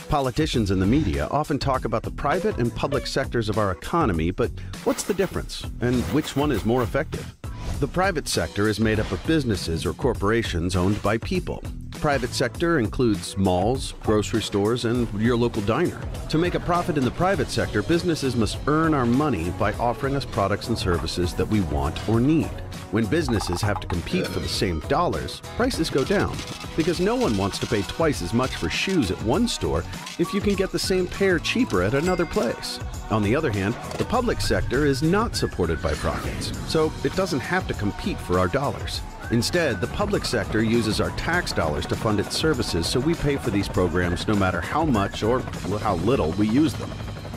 Politicians and the media often talk about the private and public sectors of our economy, but what's the difference, and which one is more effective? The private sector is made up of businesses or corporations owned by people. Private sector includes malls, grocery stores, and your local diner. To make a profit in the private sector, businesses must earn our money by offering us products and services that we want or need. When businesses have to compete for the same dollars, prices go down, because no one wants to pay twice as much for shoes at one store if you can get the same pair cheaper at another place. On the other hand, the public sector is not supported by profits, so it doesn't have to compete for our dollars. Instead, the public sector uses our tax dollars to fund its services, so we pay for these programs no matter how much or how little we use them.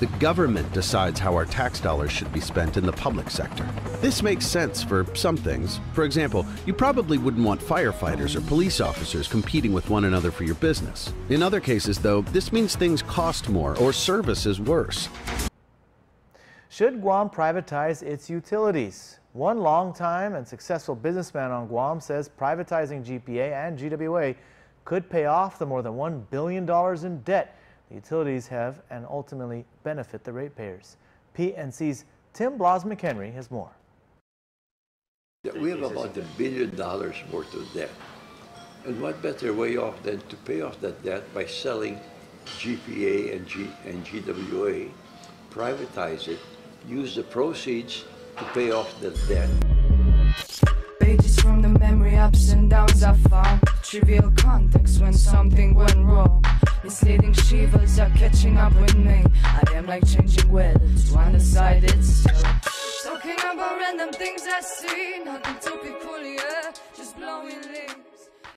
The government decides how our tax dollars should be spent in the public sector. This makes sense for some things. For example, you probably wouldn't want firefighters or police officers competing with one another for your business. In other cases, though, this means things cost more or service is worse. Should Guam privatize its utilities? One long-time and successful businessman on Guam says privatizing GPA and GWA could pay off the more than $1 billion in debt the utilities have and ultimately benefit the ratepayers. PNC's Tim Blas-McHenry has more. We have about $1 billion worth of debt. And what better way off than to pay off that debt by selling GPA and GWA, privatize it, use the proceeds to pay off the debt. Pages from the memory, ups and downs I found. Trivial context when something went wrong. Misleading shivers are catching up with me. I am like changing weather to undecided still. Talking about random things I see, nothing to be fully